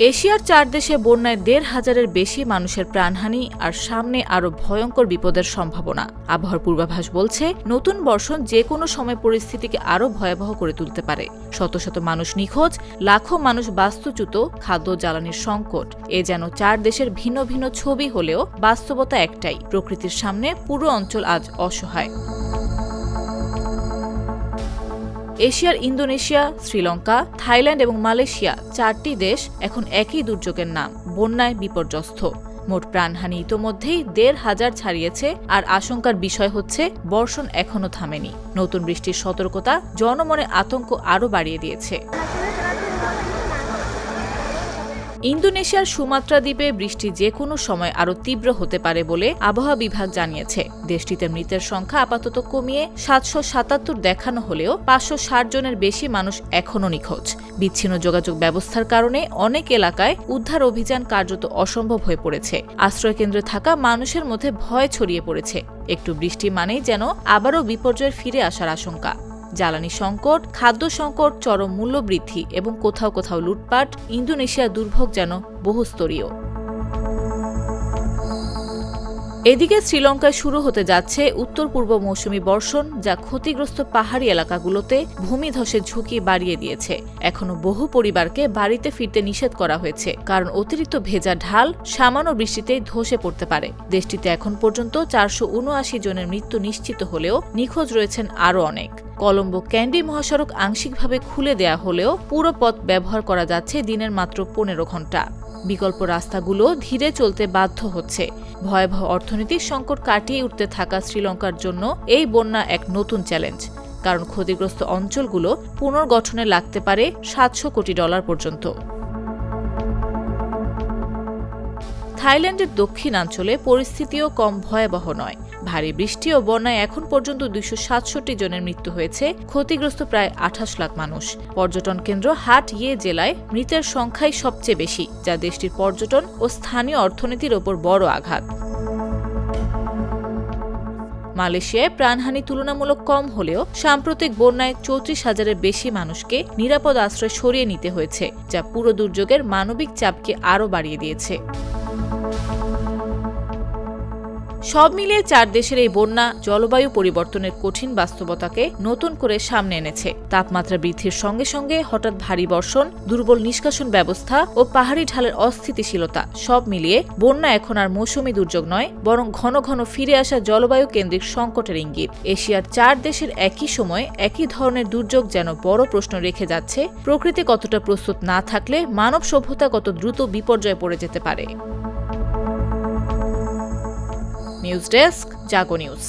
এশিয়ার 4 দেশে বন্যায় ১,৫০০-এর বেশি মানুষের প্রাণহানি আর সামনে আরও ভয়ঙ্কর বিপদের সম্ভাবনা। আবহাওয়ার পূর্বাভাস বলছে, নতুন বর্ষণ যে কোনো সময় পরিস্থিতিকে আরও ভয়াবহ করে তুলতে পারে। শত শত মানুষ নিখোঁজ, লাখো মানুষ বাস্তুচ্যুত, খাদ্য জ্বালানির সংকট। এ যেন 4 দেশের ভিন্ন ভিন্ন ছবি হলেও বাস্তবতা একটাই, প্রকৃতির সামনে পুরো অঞ্চল আজ অসহায়। এশিয়ার ইন্দোনেশিয়া, শ্রীলঙ্কা, থাইল্যান্ড এবং মালয়েশিয়া 4টি দেশ এখন একই দুর্যোগের নাম, বন্যায় বিপর্যস্ত। মোট প্রাণহানি ইতোমধ্যেই ১,৫০০ ছাড়িয়েছে, আর আশঙ্কার বিষয় হচ্ছে বর্ষণ এখনও থামেনি। নতুন বৃষ্টির সতর্কতা জনমনে আতঙ্ক আরও বাড়িয়ে দিয়েছে। ইন্দোনেশিয়ার সুমাত্রা দ্বীপে বৃষ্টি যে কোনো সময় আরও তীব্র হতে পারে বলে আবহাওয়া বিভাগ জানিয়েছে। দেশটিতে মৃতের সংখ্যা আপাতত কমিয়ে ৭৭৭ দেখানো হলেও ৫৬০ জনের বেশি মানুষ এখনও নিখোঁজ। বিচ্ছিন্ন যোগাযোগ ব্যবস্থার কারণে অনেক এলাকায় উদ্ধার অভিযান কার্যত অসম্ভব হয়ে পড়েছে। আশ্রয়কেন্দ্রে থাকা মানুষের মধ্যে ভয় ছড়িয়ে পড়েছে। একটু বৃষ্টি মানেই যেন আবারও বিপর্যয়ের ফিরে আসার আশঙ্কা। জ্বালানি সংকট, খাদ্য সংকট, চরম মূল্যবৃদ্ধি এবং কোথাও কোথাও লুটপাট, ইন্দোনেশিয়ার দুর্ভোগ যেন বহুস্তরীয়। এদিকে শ্রীলঙ্কায় শুরু হতে যাচ্ছে উত্তর পূর্ব মৌসুমি বর্ষণ, যা ক্ষতিগ্রস্ত পাহাড়ি এলাকাগুলোতে ভূমিধসের ঝুঁকি বাড়িয়ে দিয়েছে। এখনও বহু পরিবারকে বাড়িতে ফিরতে নিষেধ করা হয়েছে, কারণ অতিরিক্ত ভেজা ঢাল সামান্য বৃষ্টিতেই ধসে পড়তে পারে। দেশটিতে এখন পর্যন্ত ৪৭৯ জনের মৃত্যু নিশ্চিত হলেও নিখোঁজ রয়েছেন আরও অনেক। কলম্বো ক্যান্ডি মহাসড়ক আংশিকভাবে খুলে দেয়া হলেও পুরো পথ ব্যবহার করা যাচ্ছে দিনের মাত্র ১৫ ঘণ্টা। বিকল্প রাস্তাগুলো ধীরে চলতে বাধ্য হচ্ছে। ভয়াবহ অর্থনৈতিক সংকট কাটিয়ে উঠতে থাকা শ্রীলঙ্কার জন্য এই বন্যা এক নতুন চ্যালেঞ্জ, কারণ ক্ষতিগ্রস্ত অঞ্চলগুলো পুনর্গঠনে লাগতে পারে $৭০০ কোটি পর্যন্ত। থাইল্যান্ডের দক্ষিণাঞ্চলে পরিস্থিতিও কম ভয়াবহ নয়। ভারী বৃষ্টি ও বন্যায় এখন পর্যন্ত ২৬৭ জনের মৃত্যু হয়েছে, ক্ষতিগ্রস্ত প্রায় ২৮ লাখ মানুষ। পর্যটন কেন্দ্র হাট ইয়ে জেলায় মৃতের সংখ্যাই সবচেয়ে বেশি, যা দেশটির পর্যটন ও স্থানীয় অর্থনীতির ওপর বড় আঘাত। মালয়েশিয়ায় প্রাণহানি তুলনামূলক কম হলেও সাম্প্রতিক বন্যায় ৩৪,০০০-এর বেশি মানুষকে নিরাপদ আশ্রয় সরিয়ে নিতে হয়েছে, যা পুরো দুর্যোগের মানবিক চাপকে আরও বাড়িয়ে দিয়েছে। সব মিলিয়ে 4 দেশের এই বন্যা জলবায়ু পরিবর্তনের কঠিন বাস্তবতাকে নতুন করে সামনে এনেছে। তাপমাত্রা বৃদ্ধির সঙ্গে সঙ্গে হঠাৎ ভারী বর্ষণ, দুর্বল নিষ্কাশন ব্যবস্থা ও পাহাড়ি ঢালের অস্থিতিশীলতা, সব মিলিয়ে বন্যা এখন আর মৌসুমি দুর্যোগ নয়, বরং ঘন ঘন ফিরে আসা জলবায়ু কেন্দ্রিক সংকটের ইঙ্গিত। এশিয়ার 4 দেশের একই সময়ে একই ধরনের দুর্যোগ যেন বড় প্রশ্ন রেখে যাচ্ছে, প্রকৃতি কতটা প্রস্তুত না থাকলে মানব সভ্যতা কত দ্রুত বিপর্যয়ে পড়ে যেতে পারে। নিউজ ডেস্ক, জাগো নিউজ।